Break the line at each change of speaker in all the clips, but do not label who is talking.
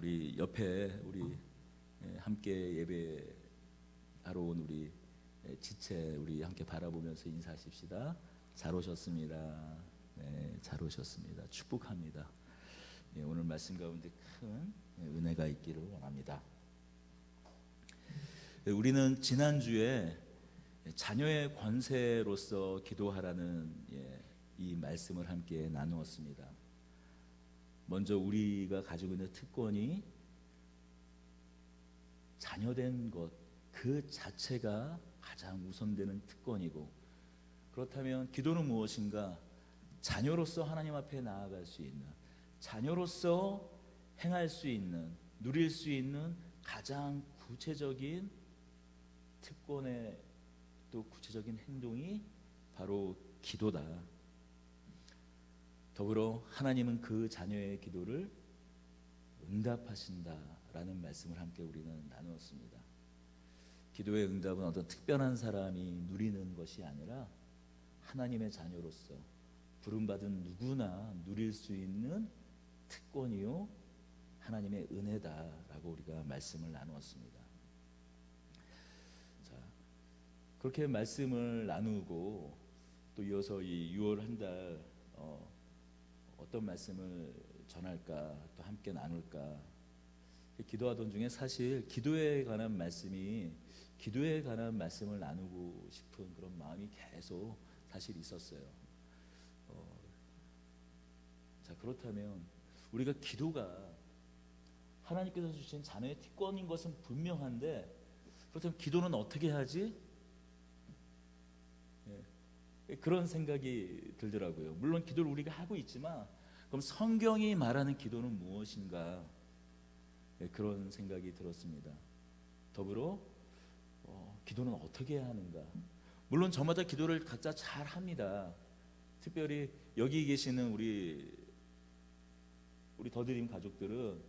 우리 옆에 우리 함께 예배하러 온 우리 지체 우리 함께 바라보면서 인사하십시다. 잘 오셨습니다. 네, 잘 오셨습니다. 축복합니다. 네, 오늘 말씀 가운데 큰 은혜가 있기를 원합니다. 네, 우리는 지난주에 자녀의 권세로서 기도하라는 이 말씀을 함께 나누었습니다. 먼저 우리가 가지고 있는 특권이 자녀된 것 그 자체가 가장 우선되는 특권이고, 그렇다면 기도는 무엇인가? 자녀로서 하나님 앞에 나아갈 수 있는, 자녀로서 행할 수 있는, 누릴 수 있는 가장 구체적인 특권의 또 구체적인 행동이 바로 기도다. 더불어 하나님은 그 자녀의 기도를 응답하신다라는 말씀을 함께 우리는 나누었습니다. 기도의 응답은 어떤 특별한 사람이 누리는 것이 아니라 하나님의 자녀로서 부름받은 누구나 누릴 수 있는 특권이요 하나님의 은혜다라고 우리가 말씀을 나누었습니다. 자, 그렇게 말씀을 나누고 또 이어서 이 6월 한 달 어떤 말씀을 전할까, 또 함께 나눌까 기도하던 중에 사실 기도에 관한 말씀을 나누고 싶은 그런 마음이 계속 사실 있었어요. 자, 그렇다면 우리가 기도가 하나님께서 주신 자녀의 특권인 것은 분명한데, 그렇다면 기도는 어떻게 하지? 그런 생각이 들더라고요. 물론 기도를 우리가 하고 있지만 그럼 성경이 말하는 기도는 무엇인가? 그런 생각이 들었습니다. 더불어 기도는 어떻게 해야 하는가? 물론 저마다 기도를 각자 잘 합니다. 특별히 여기 계시는 우리 더드림 가족들은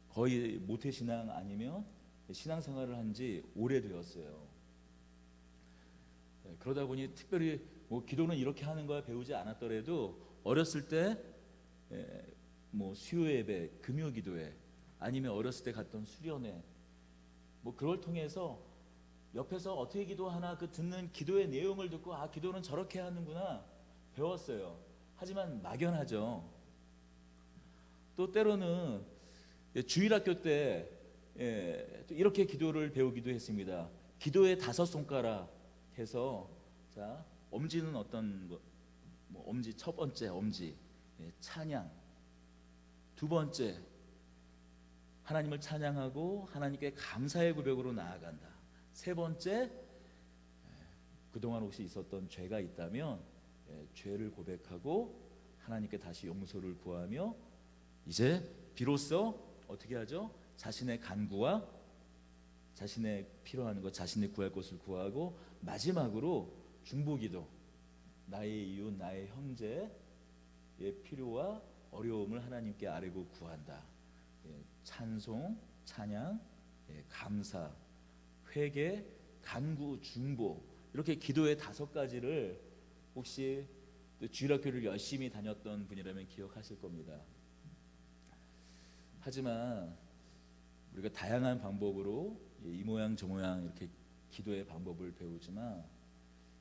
거의 모태신앙 아니면 신앙생활을 한 지 오래되었어요. 그러다 보니 특별히 뭐 기도는 이렇게 하는 거야 배우지 않았더라도 어렸을 때 뭐 수요예배, 금요기도회, 아니면 어렸을 때 갔던 수련회, 뭐 그걸 통해서 옆에서 어떻게 기도하나 그 듣는 기도의 내용을 듣고 아, 기도는 저렇게 하는구나 배웠어요. 하지만 막연하죠. 또 때로는 주일학교 때 또 이렇게 기도를 배우기도 했습니다. 기도의 5손가락 해서, 자, 엄지는 어떤 거, 뭐 엄지, 첫 번째 엄지 찬양, 두 번째 하나님을 찬양하고 하나님께 감사의 고백으로 나아간다. 세 번째, 그동안 혹시 있었던 죄가 있다면 죄를 고백하고 하나님께 다시 용서를 구하며 이제 비로소 어떻게 하죠? 자신의 간구와 자신의 필요한 것, 자신의 구할 것을 구하고, 마지막으로 중보기도, 나의 이웃, 나의 형제의 필요와 어려움을 하나님께 아뢰고 구한다. 찬송, 찬양, 감사, 회개, 간구, 중보, 이렇게 기도의 5가지를 혹시 주일학교를 열심히 다녔던 분이라면 기억하실 겁니다. 하지만 우리가 다양한 방법으로 이 모양 저 모양 이렇게 기도의 방법을 배우지만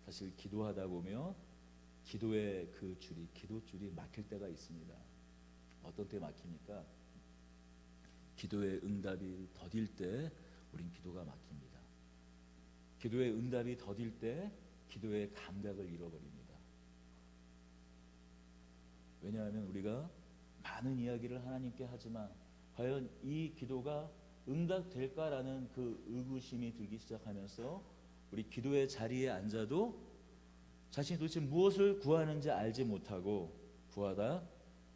사실 기도하다 보면 기도의 기도줄이 막힐 때가 있습니다. 어떤 때 막힙니까? 기도의 응답이 더딜 때 우린 기도가 막힙니다. 기도의 응답이 더딜 때 기도의 감각을 잃어버립니다. 왜냐하면 우리가 많은 이야기를 하나님께 하지만 과연 이 기도가 응답될까라는 그 의구심이 들기 시작하면서 우리 기도의 자리에 앉아도 자신이 도대체 무엇을 구하는지 알지 못하고 구하다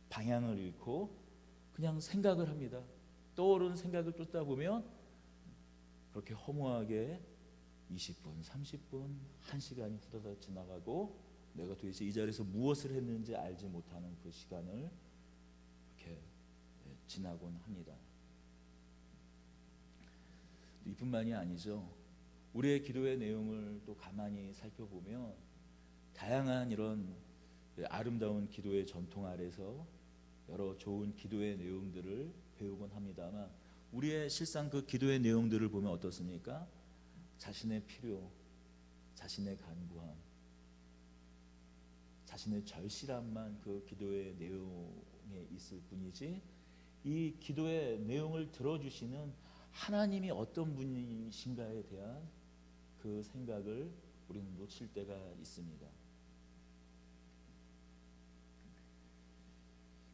방향을 잃고 그냥 생각을 합니다. 떠오르는 생각을 쫓다 보면 그렇게 허무하게 20분, 30분, 1시간이 후다닥 지나가고 내가 도대체 이 자리에서 무엇을 했는지 알지 못하는 그 시간을 이렇게 지나곤 합니다. 이뿐만이 아니죠. 우리의 기도의 내용을 또 가만히 살펴보면 다양한 이런 아름다운 기도의 전통 아래서 여러 좋은 기도의 내용들을 배우곤 합니다만 우리의 실상 그 기도의 내용들을 보면 어떻습니까? 자신의 필요, 자신의 간구함, 자신의 절실함만 그 기도의 내용에 있을 뿐이지 이 기도의 내용을 들어주시는 하나님이 어떤 분이신가에 대한 그 생각을 우리는 놓칠 때가 있습니다.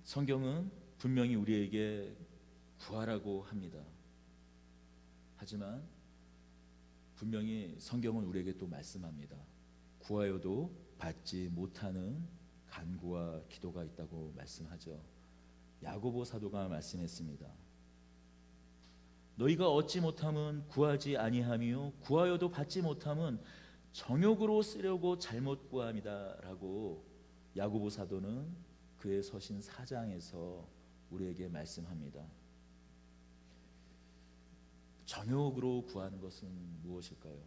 성경은 분명히 우리에게 구하라고 합니다. 하지만 분명히 성경은 우리에게 또 말씀합니다. 구하여도 받지 못하는 간구와 기도가 있다고 말씀하죠. 야고보 사도가 말씀했습니다. 너희가 얻지 못함은 구하지 아니하며 구하여도 받지 못함은 정욕으로 쓰려고 잘못 구함이다 라고 야고보 사도는 그의 서신 4장에서 우리에게 말씀합니다. 정욕으로 구하는 것은 무엇일까요?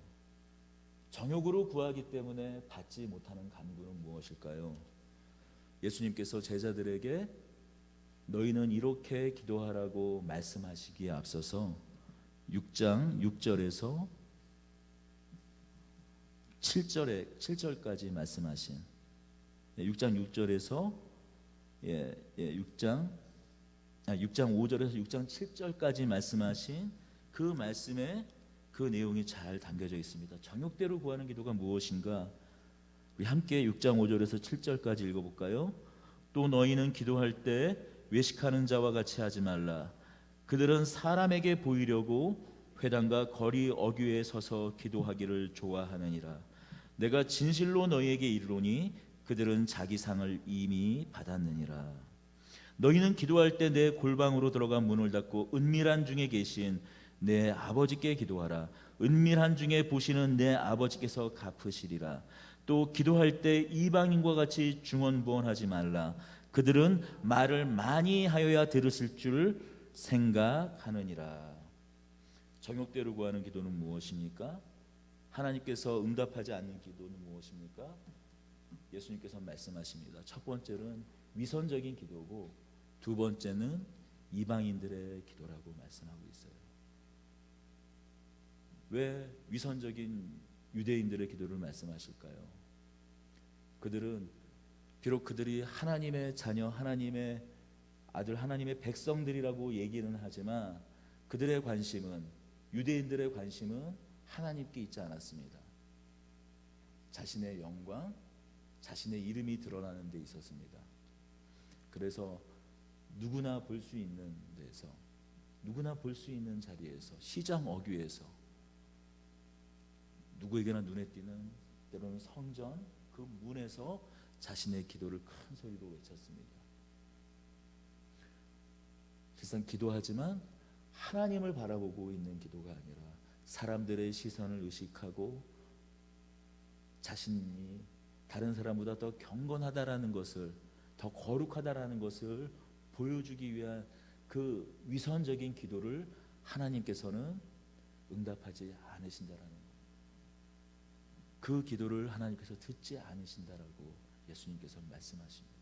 정욕으로 구하기 때문에 받지 못하는 간구는 무엇일까요? 예수님께서 제자들에게 너희는 이렇게 기도하라고 말씀하시기에 앞서서 6장 6절에서 7절까지 말씀하신 6장 6절에서 6장 5절에서 6장 7절까지 말씀하신 그 말씀에 그 내용이 잘 담겨져 있습니다. 정욕대로 구하는 기도가 무엇인가? 우리 함께 6장 5절에서 7절까지 읽어볼까요? 또 너희는 기도할 때 외식하는 자와 같이 하지 말라. 그들은 사람에게 보이려고 회당과 거리 어귀에 서서 기도하기를 좋아하느니라. 내가 진실로 너희에게 이르노니 그들은 자기 상을 이미 받았느니라. 너희는 기도할 때 내 골방으로 들어가 문을 닫고 은밀한 중에 계신 내 아버지께 기도하라. 은밀한 중에 보시는 내 아버지께서 갚으시리라. 또 기도할 때 이방인과 같이 중언부언하지 말라. 그들은 말을 많이 하여야 들으실 줄 생각하느니라. 정욕대로 구하는 기도는 무엇입니까? 하나님께서 응답하지 않는 기도는 무엇입니까? 예수님께서 말씀하십니다. 첫 번째는 위선적인 기도고 두 번째는 이방인들의 기도라고 말씀하고 있어요. 왜 위선적인 유대인들의 기도를 말씀하실까요? 그들은 비록 그들이 하나님의 자녀, 하나님의 아들, 하나님의 백성들이라고 얘기는 하지만 그들의 관심은, 유대인들의 관심은 하나님께 있지 않았습니다. 자신의 영광, 자신의 이름이 드러나는 데 있었습니다. 그래서 누구나 볼 수 있는 데서, 누구나 볼 수 있는 자리에서, 시장 어귀에서, 누구에게나 눈에 띄는 때로는 성전 그 문에서 자신의 기도를 큰 소리로 외쳤습니다. 실상 기도하지만 하나님을 바라보고 있는 기도가 아니라 사람들의 시선을 의식하고 자신이 다른 사람보다 더 경건하다라는 것을, 더 거룩하다라는 것을 보여주기 위한 그 위선적인 기도를 하나님께서는 응답하지 않으신다라는 것. 그 기도를 하나님께서 듣지 않으신다라고 예수님께서 말씀하십니다.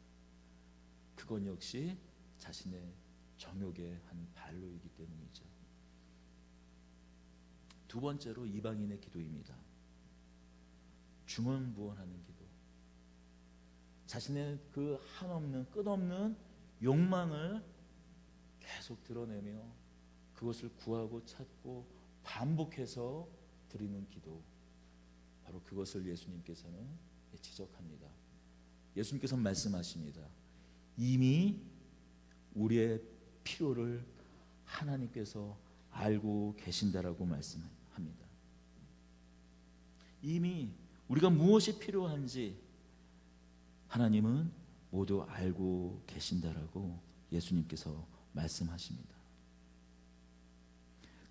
그건 역시 자신의 정욕의 한 발로이기 때문이죠. 두 번째로 이방인의 기도입니다. 중언부언하는 기도. 자신의 그 한없는 끝없는 욕망을 계속 드러내며 그것을 구하고 찾고 반복해서 드리는 기도. 바로 그것을 예수님께서는 지적합니다. 예수님께서는 말씀하십니다. 이미 우리의 필요를 하나님께서 알고 계신다라고 말씀합니다. 이미 우리가 무엇이 필요한지 하나님은 모두 알고 계신다라고 예수님께서 말씀하십니다.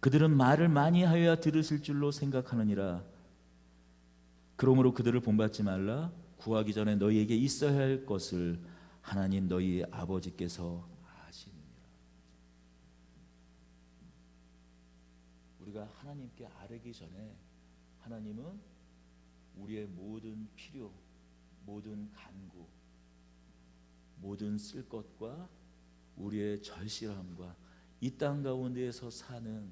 그들은 말을 많이 하여야 들으실 줄로 생각하느니라. 그러므로 그들을 본받지 말라. 구하기 전에 너희에게 있어야 할 것을 하나님 너희 아버지께서 아시느니라. 우리가 하나님께 아뢰기 전에 하나님은 우리의 모든 필요, 모든 간구, 모든 쓸 것과 우리의 절실함과 이 땅 가운데에서 사는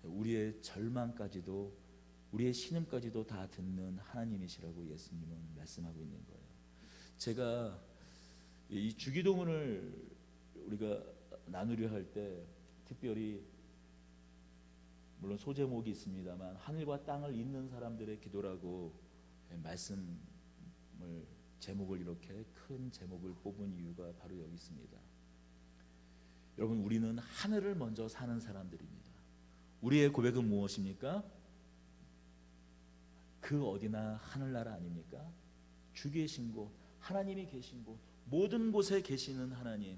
우리의 절망까지도 우리의 신음까지도 다 듣는 하나님이시라고 예수님은 말씀하고 있는 거예요. 제가 이 주기도문을 우리가 나누려 할 때 특별히 물론 소제목이 있습니다만 하늘과 땅을 잇는 사람들의 기도라고 말씀을 제목을 이렇게 큰 제목을 뽑은 이유가 바로 여기 있습니다. 여러분, 우리는 하늘을 먼저 사는 사람들입니다. 우리의 고백은 무엇입니까? 그 어디나 하늘나라 아닙니까? 주 계신 곳, 하나님이 계신 곳, 모든 곳에 계시는 하나님,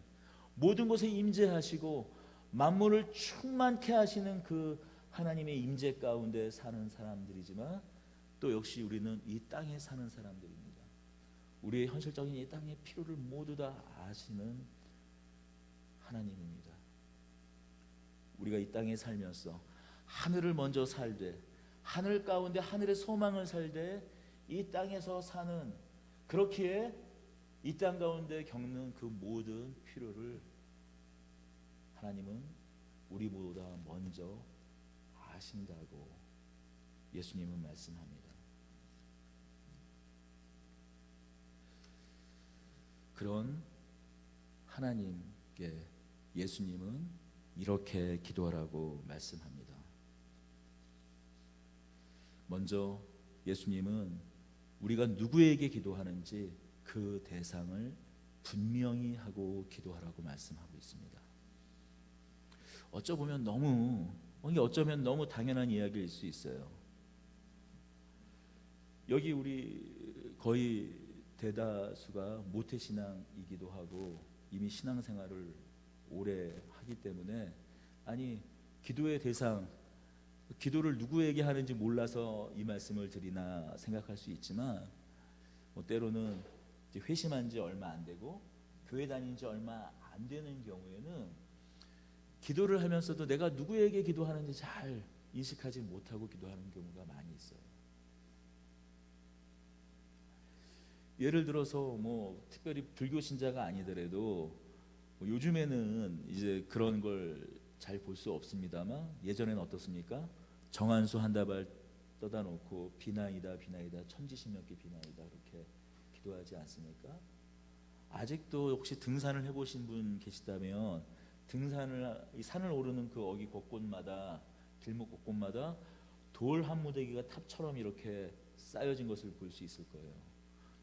모든 곳에 임재하시고 만물을 충만케 하시는 그 하나님의 임재 가운데 사는 사람들이지만 또 역시 우리는 이 땅에 사는 사람들입니다. 우리의 현실적인 이 땅의 필요를 모두 다 아시는 하나님입니다. 우리가 이 땅에 살면서 하늘을 먼저 살되 하늘 가운데 하늘의 소망을 살되 이 땅에서 사는, 그렇기에 이 땅 가운데 겪는 그 모든 필요를 하나님은 우리보다 먼저 아신다고 예수님은 말씀합니다. 그런 하나님께 예수님은 이렇게 기도하라고 말씀합니다. 먼저 예수님은 우리가 누구에게 기도하는지 그 대상을 분명히 하고 기도하라고 말씀하고 있습니다. 어쩌면 너무 당연한 이야기일 수 있어요. 여기 우리 거의 대다수가 모태신앙이기도 하고 이미 신앙생활을 오래 하기 때문에 아니 기도의 대상, 기도를 누구에게 하는지 몰라서 이 말씀을 드리나 생각할 수 있지만 때로는 이제 회심한 지 얼마 안 되고 교회 다닌 지 얼마 안 되는 경우에는 기도를 하면서도 내가 누구에게 기도하는지 잘 인식하지 못하고 기도하는 경우가 많이 있어요. 예를 들어서 특별히 불교 신자가 아니더라도 요즘에는 이제 그런 걸 잘 볼 수 없습니다만 예전에는 어떻습니까? 정한수 한 다발 떠다 놓고 비나이다 천지신명께 비나이다 그렇게 기도하지 않습니까? 아직도 혹시 등산을 해보신 분 계시다면 이 산을 오르는 그 어기 곳곳마다 길목 곳곳마다 돌 한 무더기가 탑처럼 이렇게 쌓여진 것을 볼 수 있을 거예요.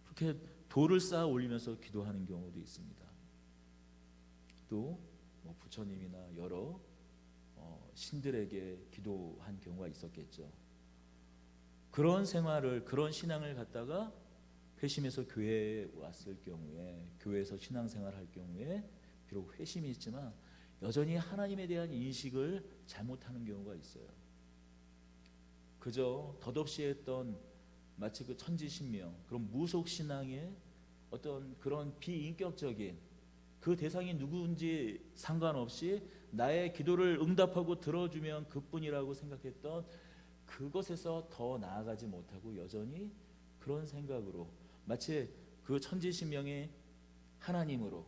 그렇게 돌을 쌓아 올리면서 기도하는 경우도 있습니다. 또 부처님이나 여러 신들에게 기도한 경우가 있었겠죠. 그런 생활을, 그런 신앙을 갖다가 회심해서 교회에 왔을 경우에, 교회에서 신앙생활할 경우에 비록 회심이 있지만 여전히 하나님에 대한 인식을 잘못하는 경우가 있어요. 그저 덧없이 했던 마치 그 천지신명, 그런 무속신앙의 어떤 그런 비인격적인, 그 대상이 누구인지 상관없이 나의 기도를 응답하고 들어주면 그뿐이라고 생각했던 그것에서 더 나아가지 못하고 여전히 그런 생각으로 마치 그 천지신명이 하나님으로,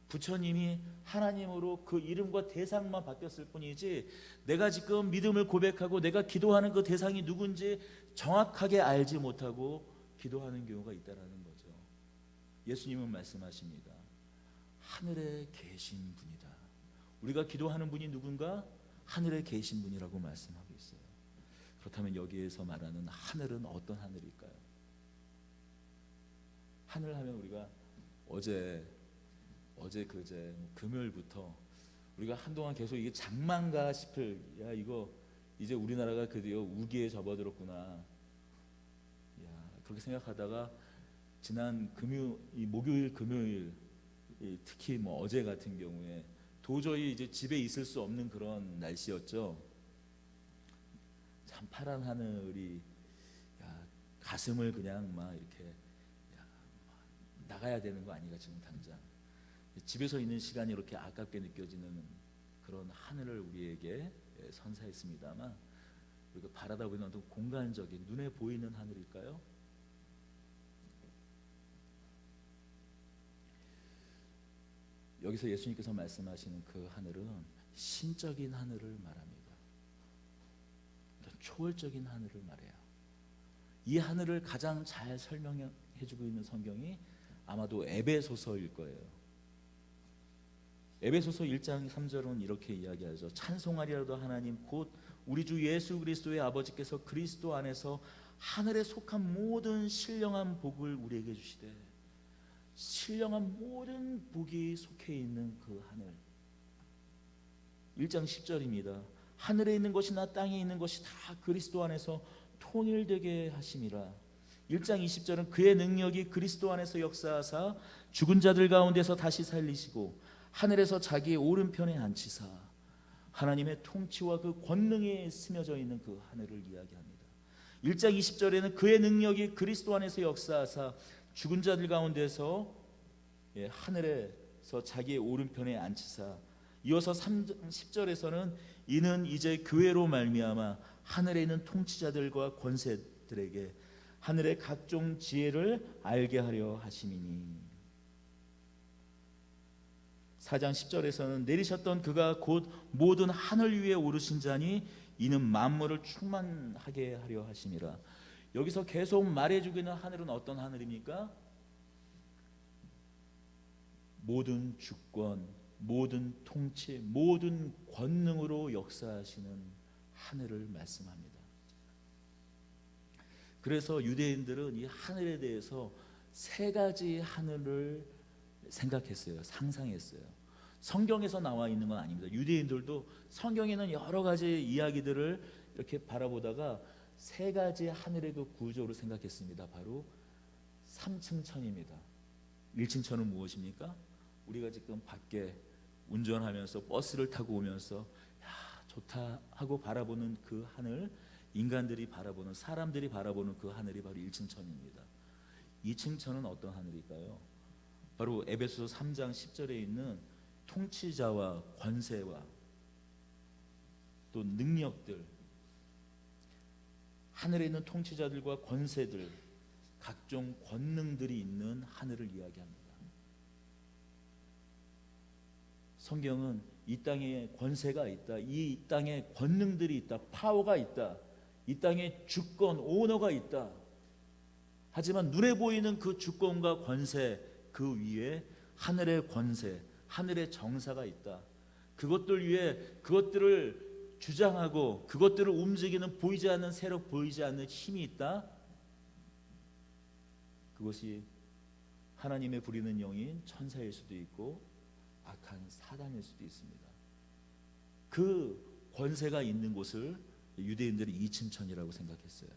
부처님이 하나님으로 그 이름과 대상만 바뀌었을 뿐이지 내가 지금 믿음을 고백하고 내가 기도하는 그 대상이 누군지 정확하게 알지 못하고 기도하는 경우가 있다는 거죠. 예수님은 말씀하십니다. 하늘에 계신 분이다. 우리가 기도하는 분이 누군가? 하늘에 계신 분이라고 말씀하고 있어요. 그렇다면 여기에서 말하는 하늘은 어떤 하늘일까요? 하늘 하면 우리가 어제 그제 금요일부터 우리가 한동안 계속 이게 장만가 싶을, 야 이거 이제 우리나라가 드디어 우기에 접어들었구나, 야 그렇게 생각하다가 지난 목요일 금요일 특히 어제 같은 경우에 도저히 이제 집에 있을 수 없는 그런 날씨였죠. 참 파란 하늘이 가슴을 그냥 막 이렇게 나가야 되는 거 아닌가 지금 당장. 집에서 있는 시간이 이렇게 아깝게 느껴지는 그런 하늘을 우리에게 선사했습니다만 우리가 바라다 보는 어떤 공간적인 눈에 보이는 하늘일까요? 여기서 예수님께서 말씀하시는 그 하늘은 신적인 하늘을 말합니다. 초월적인 하늘을 말해요. 이 하늘을 가장 잘 설명해주고 있는 성경이 아마도 에베소서일 거예요. 에베소서 1장 3절은 이렇게 이야기하죠. 찬송하리라도 하나님 곧 우리 주 예수 그리스도의 아버지께서 그리스도 안에서 하늘에 속한 모든 신령한 복을 우리에게 주시되, 신령한 모든 복이 속해 있는 그 하늘. 1장 10절입니다. 하늘에 있는 것이나 땅에 있는 것이 다 그리스도 안에서 통일되게 하심이라. 1장 20절은 그의 능력이 그리스도 안에서 역사하사 죽은 자들 가운데서 다시 살리시고 하늘에서 자기의 오른편에 앉히사. 하나님의 통치와 그 권능에 스며져 있는 그 하늘을 이야기합니다. 1장 20절에는 그의 능력이 그리스도 안에서 역사하사 죽은 자들 가운데서 하늘에서 자기의 오른편에 앉히사. 이어서 3장 10절에서는 이는 이제 교회로 말미암아 하늘에 있는 통치자들과 권세들에게 하늘의 각종 지혜를 알게 하려 하심이니. 4장 10절에서는 내리셨던 그가 곧 모든 하늘 위에 오르신 자니 이는 만물을 충만하게 하려 하심이라. 여기서 계속 말해주고 있는 하늘은 어떤 하늘입니까? 모든 주권, 모든 통치, 모든 권능으로 역사하시는 하늘을 말씀합니다. 그래서 유대인들은 이 하늘에 대해서 세 가지 하늘을 생각했어요. 상상했어요. 성경에서 나와 있는 건 아닙니다. 유대인들도 성경에는 여러 가지 이야기들을 이렇게 바라보다가 세 가지 하늘의 그 구조를 생각했습니다. 바로 3층 천입니다. 1층 천은 무엇입니까? 우리가 지금 밖에 운전하면서 버스를 타고 오면서 야 좋다 하고 바라보는 그 하늘, 인간들이 바라보는, 사람들이 바라보는 그 하늘이 바로 1층 천입니다. 2층 천은 어떤 하늘일까요? 바로 에베소서 3장 10절에 있는 통치자와 권세와 또 능력들, 하늘에 있는 통치자들과 권세들, 각종 권능들이 있는 하늘을 이야기합니다. 성경은 이 땅에 권세가 있다, 이 땅에 권능들이 있다, 파워가 있다, 이 땅에 주권, 오너가 있다. 하지만 눈에 보이는 그 주권과 권세 그 위에 하늘의 권세, 하늘의 정사가 있다. 그것들 위에 그것들을 주장하고 그것들을 움직이는 보이지 않는 세력, 보이지 않는 힘이 있다. 그것이 하나님의 부리는 영인 천사일 수도 있고 악한 사단일 수도 있습니다. 그 권세가 있는 곳을 유대인들이 2층 천이라고 생각했어요.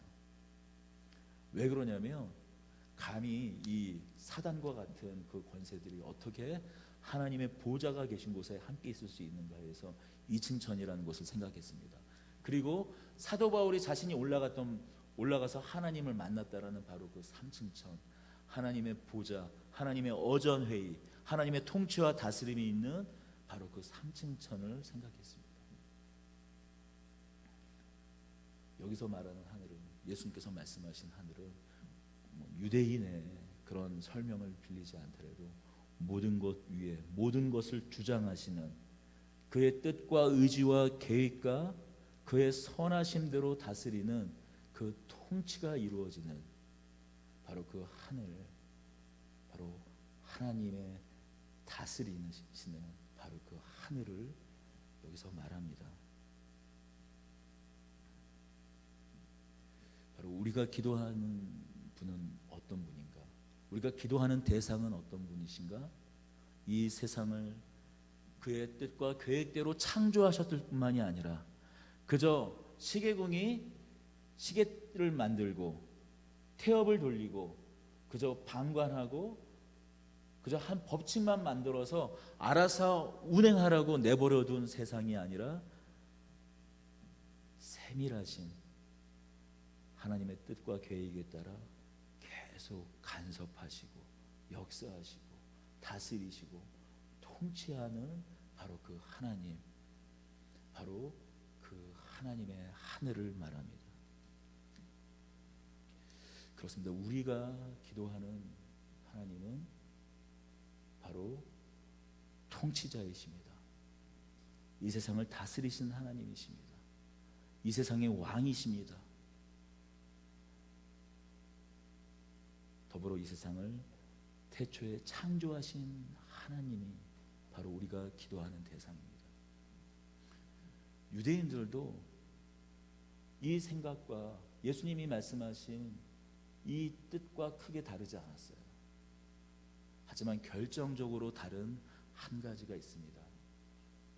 왜 그러냐면 감히 이 사단과 같은 그 권세들이 어떻게 하나님의 보좌가 계신 곳에 함께 있을 수 있는가 해서 2층 천이라는 곳을 생각했습니다. 그리고 사도 바울이 자신이 올라가서 하나님을 만났다라는 바로 그 3층 천, 하나님의 보좌, 하나님의 어전회의, 하나님의 통치와 다스림이 있는 바로 그 3층 천을 생각했습니다. 여기서 말하는 하늘은, 예수님께서 말씀하신 하늘은 유대인의 그런 설명을 빌리지 않더라도 모든 것 위에 모든 것을 주장하시는 그의 뜻과 의지와 계획과 그의 선하심대로 다스리는 그 통치가 이루어지는 바로 그 하늘, 바로 하나님의 다스리시는 바로 그 하늘을 여기서 말합니다. 바로 우리가 기도하는 분은 어떤 분인가? 우리가 기도하는 대상은 어떤 분이신가? 이 세상을 그의 뜻과 계획대로 창조하셨을 뿐만이 아니라 그저 시계공이 시계를 만들고 태엽을 돌리고 그저 방관하고 그저 한 법칙만 만들어서 알아서 운행하라고 내버려둔 세상이 아니라 세밀하신 하나님의 뜻과 계획에 따라 계속 간섭하시고 역사하시고 다스리시고 통치하는 바로 그 하나님, 바로 그 하나님의 하늘을 말합니다. 그렇습니다. 우리가 기도하는 하나님은 바로 통치자이십니다. 이 세상을 다스리시는 하나님이십니다. 이 세상의 왕이십니다. 더불어 이 세상을 태초에 창조하신 하나님이 바로 우리가 기도하는 대상입니다. 유대인들도 이 생각과 예수님이 말씀하신 이 뜻과 크게 다르지 않았어요. 하지만 결정적으로 다른 한 가지가 있습니다.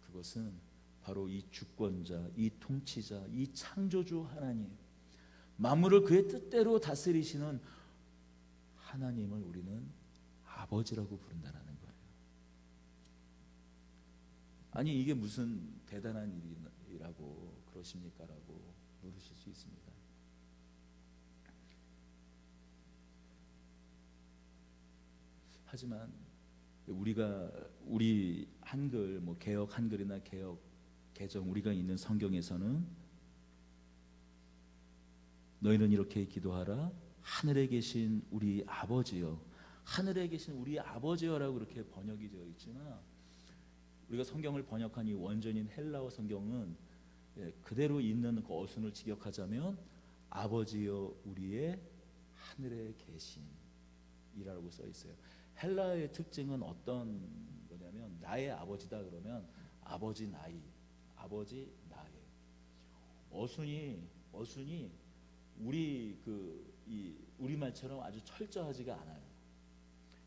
그것은 바로 이 주권자, 이 통치자, 이 창조주 하나님, 만물을 그의 뜻대로 다스리시는 하나님을 우리는 아버지라고 부른다는 거예요. 아니 이게 무슨 대단한 일이라고 그러십니까? 라고 물으실 수 있습니다. 하지만 우리 한글 개역 한글이나 개역 개정 우리가 있는 성경에서는 너희는 이렇게 기도하라. 하늘에 계신 우리 아버지여, 하늘에 계신 우리 아버지여라고 이렇게 번역이 되어 있지만 우리가 성경을 번역한 이 원전인 헬라어 성경은 그대로 있는 그 어순을 직역하자면 아버지여 우리의 하늘에 계신이라고 써 있어요. 헬라어의 특징은 어떤 거냐면 나의 아버지다 그러면 아버지 나이, 아버지 나의 어순이 우리 말처럼 아주 철저하지가 않아요.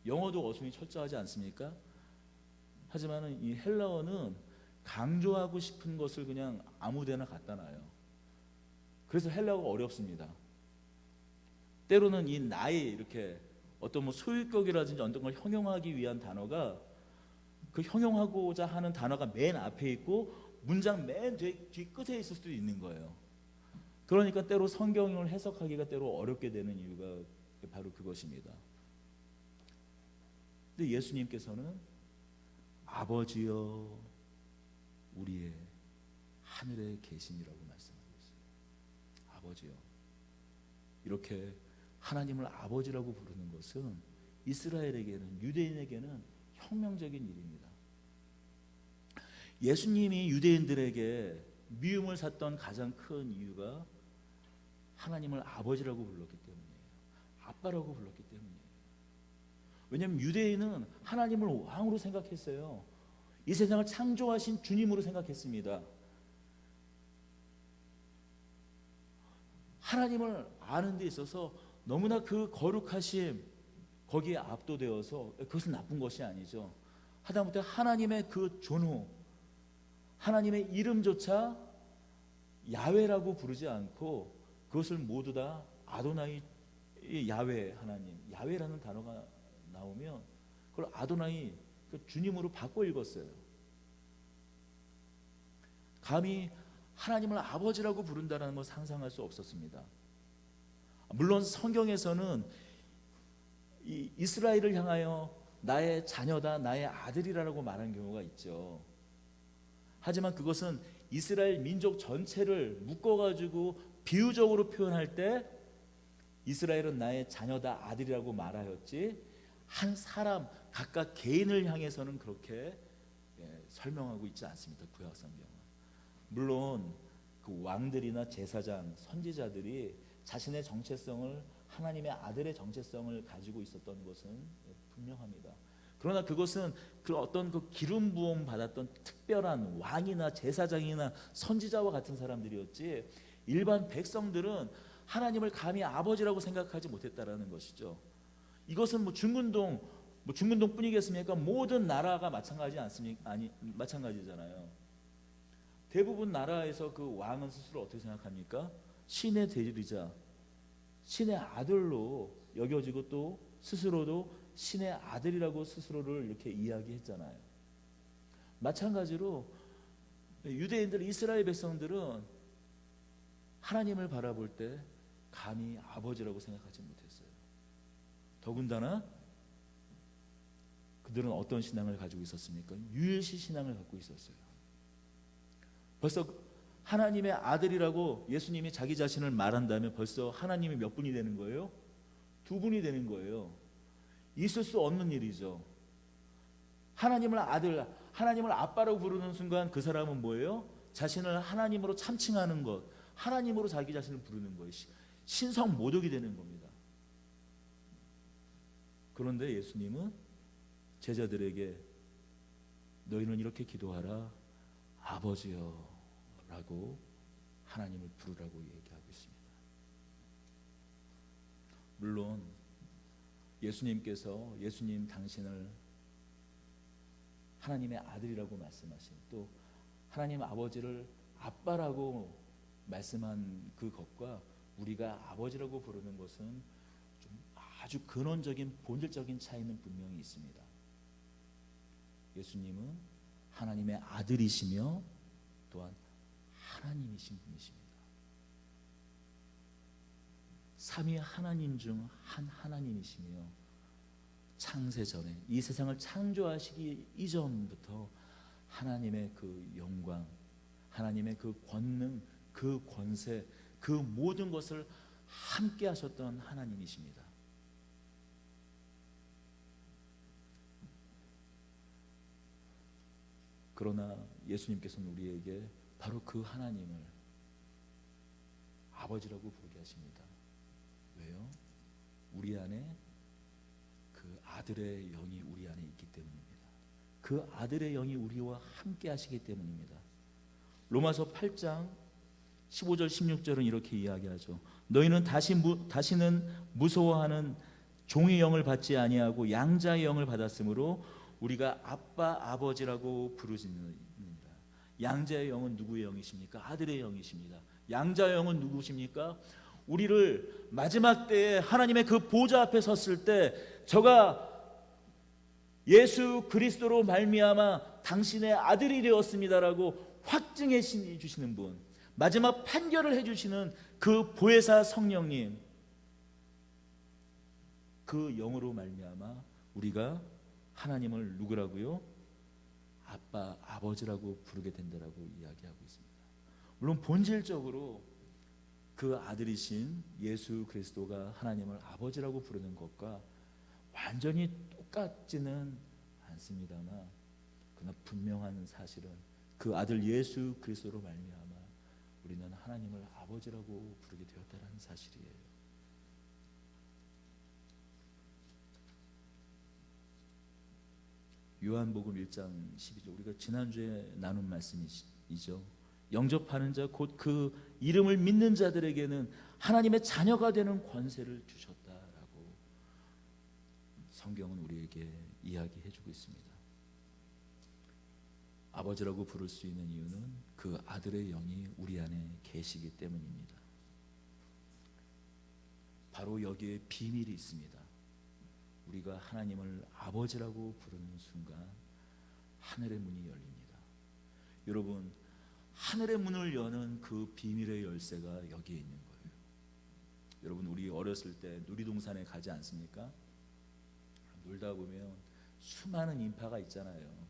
영어도 어순이 철저하지 않습니까? 하지만은 이 헬라어는 강조하고 싶은 것을 그냥 아무데나 갖다 놔요. 그래서 헬라어가 어렵습니다. 때로는 이 나이 이렇게 어떤 소유격이라든지 어떤 걸 형용하기 위한 단어가 그 형용하고자 하는 단어가 맨 앞에 있고 문장 맨 뒤 끝에 있을 수도 있는 거예요. 그러니까 때로 성경을 해석하기가 때로 어렵게 되는 이유가 바로 그것입니다. 근데 예수님께서는 아버지여 우리의 하늘에 계신이라고 말씀하고 있어요. 아버지여. 이렇게 하나님을 아버지라고 부르는 것은 이스라엘에게는, 유대인에게는 혁명적인 일입니다. 예수님이 유대인들에게 미움을 샀던 가장 큰 이유가 하나님을 아버지라고 불렀기 때문이에요. 아빠라고 불렀기 때문이에요. 왜냐하면 유대인은 하나님을 왕으로 생각했어요. 이 세상을 창조하신 주님으로 생각했습니다. 하나님을 아는 데 있어서 너무나 그 거룩하심 거기에 압도되어서, 그것은 나쁜 것이 아니죠. 하다못해 하나님의 그 존호, 하나님의 이름조차 야훼라고 부르지 않고 그것을 모두 다 아도나이 야훼 하나님, 야훼라는 단어가 나오면 그걸 아도나이 그 주님으로 바꿔 읽었어요. 감히 하나님을 아버지라고 부른다는 걸 상상할 수 없었습니다. 물론 성경에서는 이 이스라엘을 향하여 나의 자녀다, 나의 아들이라고 말한 경우가 있죠. 하지만 그것은 이스라엘 민족 전체를 묶어가지고 비유적으로 표현할 때 이스라엘은 나의 자녀다, 아들이라고 말하였지 한 사람 각각 개인을 향해서는 그렇게 설명하고 있지 않습니다. 구약 성경은. 물론 그 왕들이나 제사장, 선지자들이 자신의 정체성을, 하나님의 아들의 정체성을 가지고 있었던 것은 분명합니다. 그러나 그것은 그 어떤 그 기름 부음 받았던 특별한 왕이나 제사장이나 선지자와 같은 사람들이었지 일반 백성들은 하나님을 감히 아버지라고 생각하지 못했다라는 것이죠. 이것은 중근동뿐이겠습니까? 모든 나라가 마찬가지 않습니까? 아니, 마찬가지잖아요. 대부분 나라에서 그 왕은 스스로 어떻게 생각합니까? 신의 대리자, 신의 아들로 여겨지고 또 스스로도 신의 아들이라고 스스로를 이렇게 이야기했잖아요. 마찬가지로 유대인들, 이스라엘 백성들은 하나님을 바라볼 때 감히 아버지라고 생각하지 못했어요. 더군다나 그들은 어떤 신앙을 가지고 있었습니까? 유일시 신앙을 갖고 있었어요. 벌써 하나님의 아들이라고 예수님이 자기 자신을 말한다면 벌써 하나님이 몇 분이 되는 거예요? 두 분이 되는 거예요. 있을 수 없는 일이죠. 하나님을 아들, 하나님을 아빠라고 부르는 순간 그 사람은 뭐예요? 자신을 하나님으로 참칭하는 것, 하나님으로 자기 자신을 부르는 것이 신성 모독이 되는 겁니다. 그런데 예수님은 제자들에게 너희는 이렇게 기도하라. 아버지여 라고 하나님을 부르라고 얘기하고 있습니다. 물론 예수님 당신을 하나님의 아들이라고 말씀하신, 또 하나님 아버지를 아빠라고 말씀한 그 것과 우리가 아버지라고 부르는 것은 좀 아주 근원적인 본질적인 차이는 분명히 있습니다. 예수님은 하나님의 아들이시며 또한 하나님이신 분이십니다. 삼위 하나님 중 한 하나님이시며 창세 전에 이 세상을 창조하시기 이전부터 하나님의 그 영광, 하나님의 그 권능, 그 권세, 그 모든 것을 함께 하셨던 하나님이십니다. 그러나 예수님께서는 우리에게 바로 그 하나님을 아버지라고 부르게 하십니다. 왜요? 우리 안에 그 아들의 영이 우리 안에 있기 때문입니다. 그 아들의 영이 우리와 함께 하시기 때문입니다. 로마서 8장 15절 16절은 이렇게 이야기하죠. 너희는 다시는 무서워하는 종의 영을 받지 아니하고 양자의 영을 받았으므로 우리가 아빠 아버지라고 부르짖느니라. 양자의 영은 누구의 영이십니까? 아들의 영이십니다. 양자의 영은 누구십니까? 우리를 마지막 때에 하나님의 그 보좌 앞에 섰을 때 저가 예수 그리스도로 말미암아 당신의 아들이 되었습니다라고 확증해 주시는 분, 마지막 판결을 해주시는 그 보혜사 성령님, 그 영으로 말미암아 우리가 하나님을 누구라고요? 아빠, 아버지라고 부르게 된다라고 이야기하고 있습니다. 물론 본질적으로 그 아들이신 예수 그리스도가 하나님을 아버지라고 부르는 것과 완전히 똑같지는 않습니다만, 그러나 분명한 사실은 그 아들 예수 그리스도로 말미암아 우리는 하나님을 아버지라고 부르게 되었다는 사실이에요. 요한복음 1장 12절, 우리가 지난주에 나눈 말씀이죠. 영접하는 자 곧 그 이름을 믿는 자들에게는 하나님의 자녀가 되는 권세를 주셨다라고 성경은 우리에게 이야기해주고 있습니다. 아버지라고 부를 수 있는 이유는 그 아들의 영이 우리 안에 계시기 때문입니다. 바로 여기에 비밀이 있습니다. 우리가 하나님을 아버지라고 부르는 순간 하늘의 문이 열립니다. 여러분, 하늘의 문을 여는 그 비밀의 열쇠가 여기에 있는 거예요. 여러분, 우리 어렸을 때 놀이동산에 가지 않습니까? 놀다 보면 수많은 인파가 있잖아요.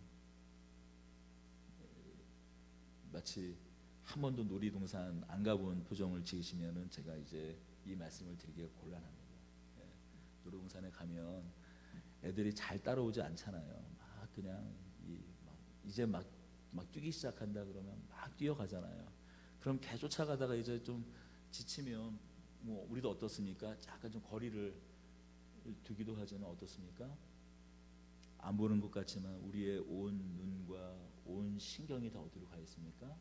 마치 한 번도 놀이동산 안 가본 표정을 지으시면은 제가 이제 이 말씀을 드리기가 곤란합니다. 놀이동산에 가면 애들이 잘 따라오지 않잖아요. 막 그냥 이제 막 뛰기 시작한다 그러면 막 뛰어가잖아요. 그럼 개 쫓아가다가 이제 좀 지치면 뭐 우리도 어떻습니까? 약간 좀 거리를 두기도 하지만 어떻습니까? 안 보는 것 같지만 우리의 온 눈과 온 신경이 다 어디로 가 있습니까?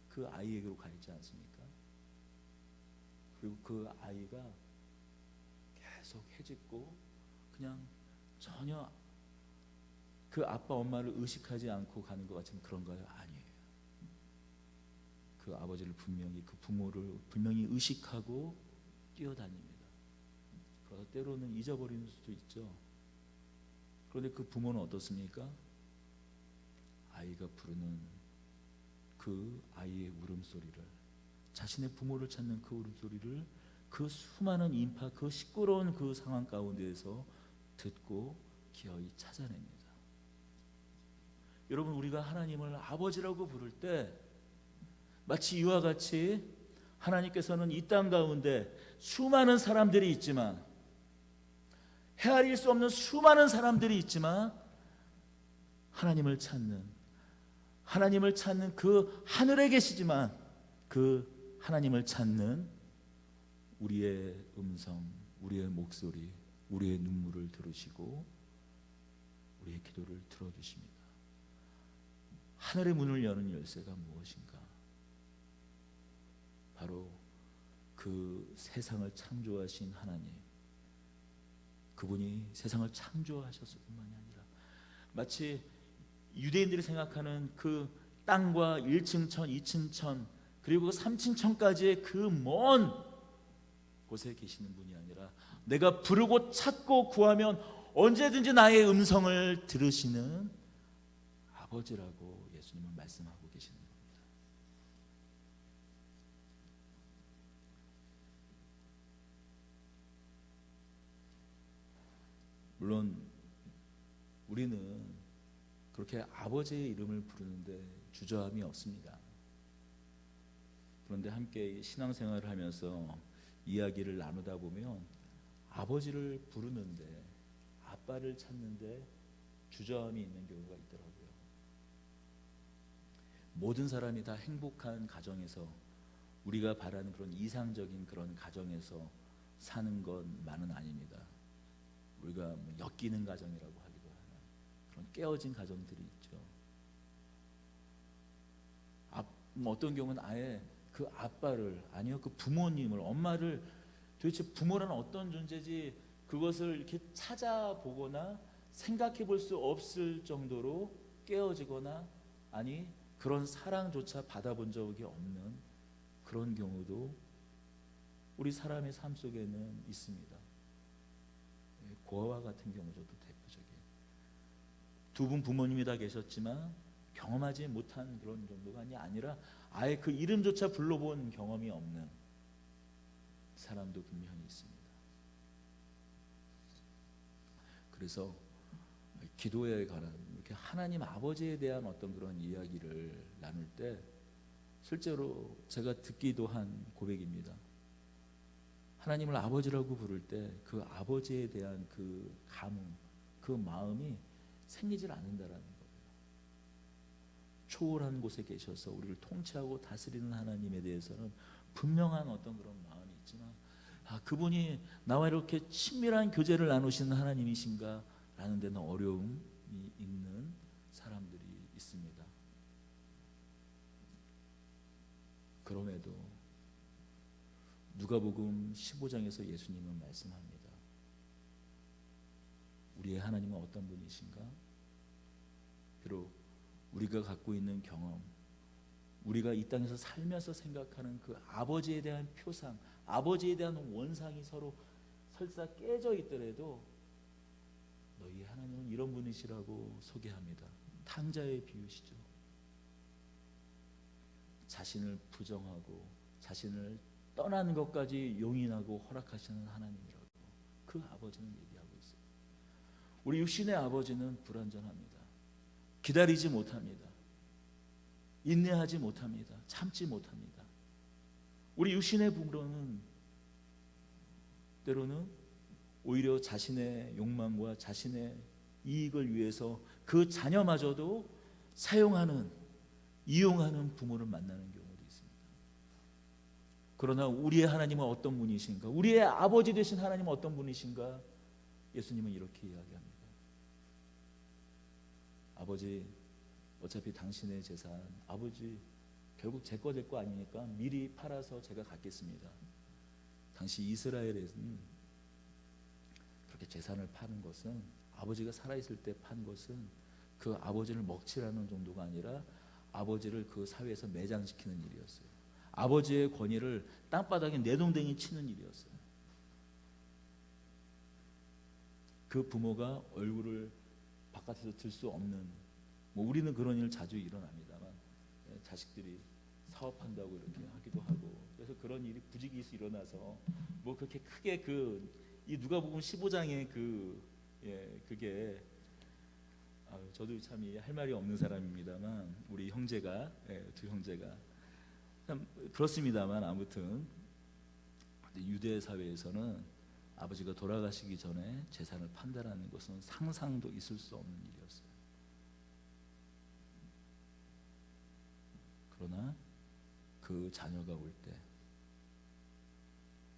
그 아이에게로 가 있지 않습니까? 그리고 그 아이가 계속 해집고 그냥 전혀 그 아빠 엄마를 의식하지 않고 가는 것 같지만 그런가요? 아니에요. 그 아버지를 분명히, 그 부모를 분명히 의식하고 뛰어다닙니다. 그러다 때로는 잊어버리는 수도 있죠. 그런데 그 부모는 어떻습니까? 아이가 부르는 그 아이의 울음소리를, 자신의 부모를 찾는 그 울음소리를 그 수많은 인파, 그 시끄러운 그 상황 가운데에서 듣고 기어이 찾아냅니다. 여러분, 우리가 하나님을 아버지라고 부를 때 마치 이와 같이 하나님께서는 이 땅 가운데 수많은 사람들이 있지만, 헤아릴 수 없는 수많은 사람들이 있지만 하나님을 찾는 그 하늘에 계시지만 그 하나님을 찾는 우리의 음성, 우리의 목소리, 우리의 눈물을 들으시고 우리의 기도를 들어주십니다. 하늘의 문을 여는 열쇠가 무엇인가? 바로 그 세상을 창조하신 하나님, 그분이 세상을 창조하셨을 뿐만이 아니라 마치 유대인들이 생각하는 그 땅과 1층 천, 2층 천, 그리고 3층 천까지의 그 먼 곳에 계시는 분이 아니라 내가 부르고 찾고 구하면 언제든지 나의 음성을 들으시는 아버지라고 예수님은 말씀하고 계시는 겁니다. 물론 우리는 그렇게 아버지의 이름을 부르는데 주저함이 없습니다. 그런데 함께 신앙생활을 하면서 이야기를 나누다 보면 아버지를 부르는데, 아빠를 찾는데 주저함이 있는 경우가 있더라고요. 모든 사람이 다 행복한 가정에서, 우리가 바라는 그런 이상적인 그런 가정에서 사는 건만은 아닙니다. 우리가 엮이는 가정이라고 하기도 하는 그런 깨어진 가정들이 있죠. 어떤 경우는 아예 그 아빠를, 아니요 그 부모님을, 엄마를 도대체 부모라는 어떤 존재지 그것을 이렇게 찾아보거나 생각해 볼 수 없을 정도로 깨어지거나, 아니 그런 사랑조차 받아본 적이 없는 그런 경우도 우리 사람의 삶 속에는 있습니다. 고아와 같은 경우도 대표적이에요. 두 분 부모님이 다 계셨지만 경험하지 못한 그런 정도가 아니라 아예 그 이름조차 불러본 경험이 없는 사람도 분명히 있습니다. 그래서 기도에 관한 이렇게 하나님 아버지에 대한 어떤 그런 이야기를 나눌 때 실제로 제가 듣기도 한 고백입니다. 하나님을 아버지라고 부를 때 그 아버지에 대한 그 감흥, 그 마음이 생기질 않는다라는 거예요. 초월한 곳에 계셔서 우리를 통치하고 다스리는 하나님에 대해서는 분명한 어떤 그런 마음이 있지만, 그분이 나와 이렇게 친밀한 교제를 나누시는 하나님이신가 라는 데는 어려움이 있는 사람들이 있습니다. 그럼에도 누가복음 15장에서 예수님은 말씀합니다. 우리의 하나님은 어떤 분이신가? 비록 우리가 갖고 있는 경험, 우리가 이 땅에서 살면서 생각하는 그 아버지에 대한 표상, 아버지에 대한 원상이 서로 설사 깨져 있더라도 너희 하나님은 이런 분이시라고 소개합니다. 탕자의 비유시죠. 자신을 부정하고 자신을 떠나는 것까지 용인하고 허락하시는 하나님이라고 그 아버지는 얘기하고 있어요. 우리 육신의 아버지는 불완전합니다. 기다리지 못합니다. 인내하지 못합니다. 참지 못합니다. 우리 육신의 부모는 때로는 오히려 자신의 욕망과 자신의 이익을 위해서 그 자녀마저도 사용하는, 이용하는 부모를 만나는 경우도 있습니다. 그러나 우리의 하나님은 어떤 분이신가? 우리의 아버지 되신 하나님은 어떤 분이신가? 예수님은 이렇게 이야기합니다. 아버지, 어차피 당신의 재산, 아버지 결국 제 거 될 거 아니니까 미리 팔아서 제가 갖겠습니다. 당시 이스라엘에는 그렇게 재산을 파는 것은, 아버지가 살아있을 때 판 것은 그 아버지를 먹칠하는 정도가 아니라 아버지를 그 사회에서 매장시키는 일이었어요. 아버지의 권위를 땅바닥에 내동댕이 치는 일이었어요. 그 부모가 얼굴을 바깥에서 들 수 없는, 우리는 그런 일 자주 일어납니다만 자식들이 사업한다고 이렇게 하기도 하고, 그래서 그런 일이 부지기수 일어나서 그렇게 크게 이 누가복음 15장에 그게 저도 참 할 말이 없는 사람입니다만, 우리 형제가, 두 형제가 참 그렇습니다만, 아무튼 유대 사회에서는 아버지가 돌아가시기 전에 재산을 판다라는 것은 상상도 있을 수 없는 일이었어요. 그러나 그 자녀가 올 때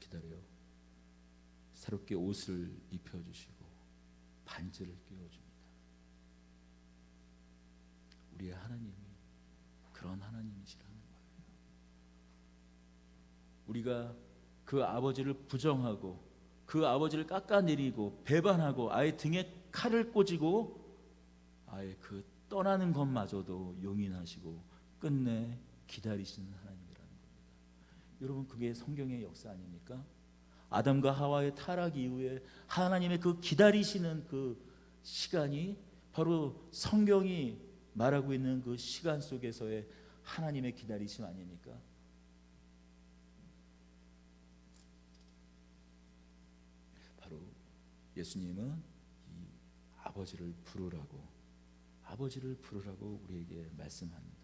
기다려 새롭게 옷을 입혀주시고 반지를 끼워줍니다. 우리의 하나님이 그런 하나님이시라는 거예요. 우리가 그 아버지를 부정하고 그 아버지를 깎아내리고 배반하고 아예 등에 칼을 꽂이고 아예 그 떠나는 것마저도 용인하시고 끝내 기다리시는 하나님이라는 겁니다. 여러분, 그게 성경의 역사 아닙니까? 아담과 하와의 타락 이후에 하나님의 그 기다리시는 그 시간이 바로 성경이 말하고 있는 그 시간 속에서의 하나님의 기다리심 아닙니까? 바로 예수님은 이 아버지를 부르라고 우리에게 말씀합니다.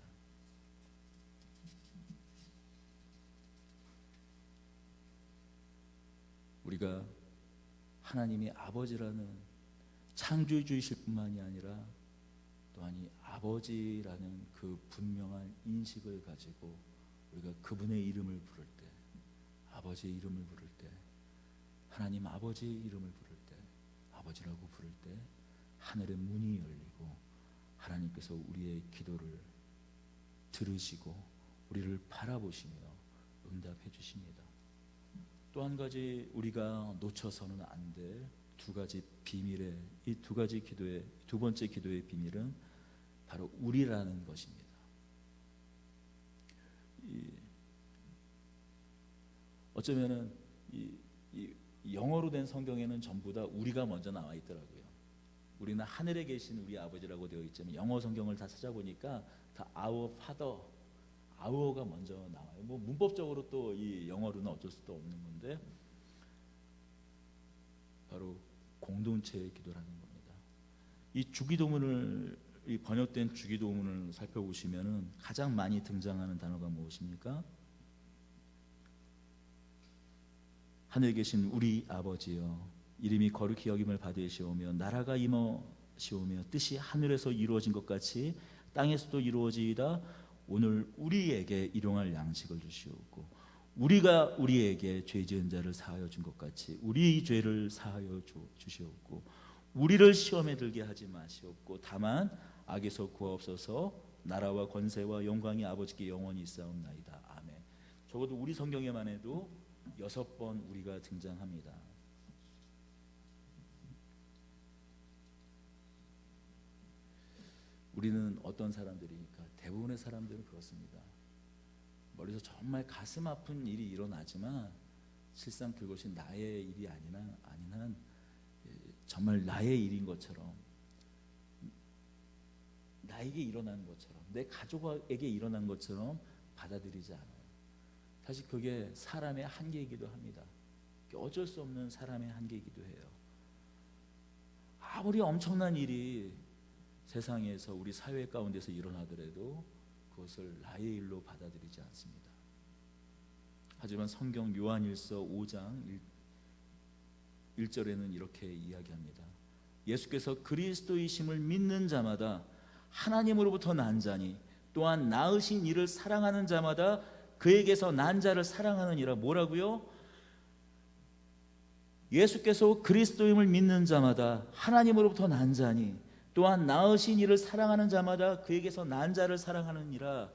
우리가 하나님이 아버지라는 창조주이실 뿐만이 아니라 또한 이 아버지라는 그 분명한 인식을 가지고 우리가 그분의 이름을 부를 때, 아버지의 이름을 부를 때, 하나님 아버지의 이름을 부를 때, 아버지라고 부를 때 하늘의 문이 열리고 하나님께서 우리의 기도를 들으시고 우리를 바라보시며 응답해 주십니다. 또 한 가지 우리가 놓쳐서는 안 될 두 가지 비밀의, 이 두 가지 기도의 두 번째 기도의 비밀은 바로 우리라는 것입니다. 어쩌면은 이 영어로 된 성경에는 전부 다 우리가 먼저 나와 있더라고요. 우리는 하늘에 계신 우리 아버지라고 되어 있지만 영어 성경을 다 찾아보니까 다 our father, our가 먼저 나와요. 뭐 문법적으로 또 이 영어로는 어쩔 수도 없는 건데 바로 공동체의 기도라는 겁니다. 이 주기도문을, 이 번역된 주기도문을 살펴보시면은 가장 많이 등장하는 단어가 무엇입니까? 하늘에 계신 우리 아버지여, 이름이 거룩히 여김을 받으시오며 나라가 임하시오며 뜻이 하늘에서 이루어진 것 같이 땅에서도 이루어지이다. 오늘 우리에게 일용할 양식을 주시옵고 우리가 우리에게 죄 지은 자를 사하여 준 것 같이 우리 죄를 사하여 주시옵고 우리를 시험에 들게 하지 마시옵고 다만 악에서 구하옵소서. 나라와 권세와 영광이 아버지께 영원히 있사옵나이다. 아멘. 적어도 우리 성경에만 해도 6번 우리가 등장합니다. 우리는 어떤 사람들이니까? 대부분의 사람들은 그렇습니다. 머리에서 정말 가슴 아픈 일이 일어나지만 실상 그것이 나의 일이 아닌 한 정말 나의 일인 것처럼, 나에게 일어난 것처럼, 내 가족에게 일어난 것처럼 받아들이지 않아요. 사실 그게 사람의 한계이기도 합니다. 어쩔 수 없는 사람의 한계이기도 해요. 아무리 엄청난 일이 세상에서 우리 사회 가운데서 일어나더라도 그것을 나의 일로 받아들이지 않습니다. 하지만 성경 요한일서 5장 1절에는 이렇게 이야기합니다. 예수께서 그리스도이심을 믿는 자마다 하나님으로부터 난 자니 또한 낳으신 이를 사랑하는 자마다 그에게서 난 자를 사랑하느니라. 뭐라고요? 예수께서 그리스도임을 믿는 자마다 하나님으로부터 난 자니 또한 낳으신 이를 사랑하는 자마다 그에게서 난 자를 사랑하느니라.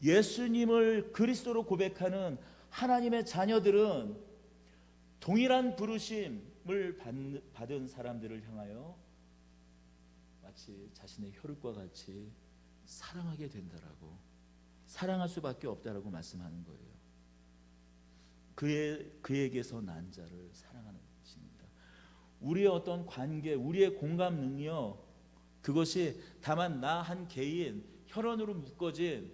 예수님을 그리스도로 고백하는 하나님의 자녀들은 동일한 부르심을 받은 사람들을 향하여 마치 자신의 혈육과 같이 사랑하게 된다라고, 사랑할 수밖에 없다라고 말씀하는 거예요. 그에게서 난 자를 사랑하는 것입니다. 우리의 어떤 관계, 우리의 공감 능력, 그것이 다만 나 한 개인, 혈연으로 묶어진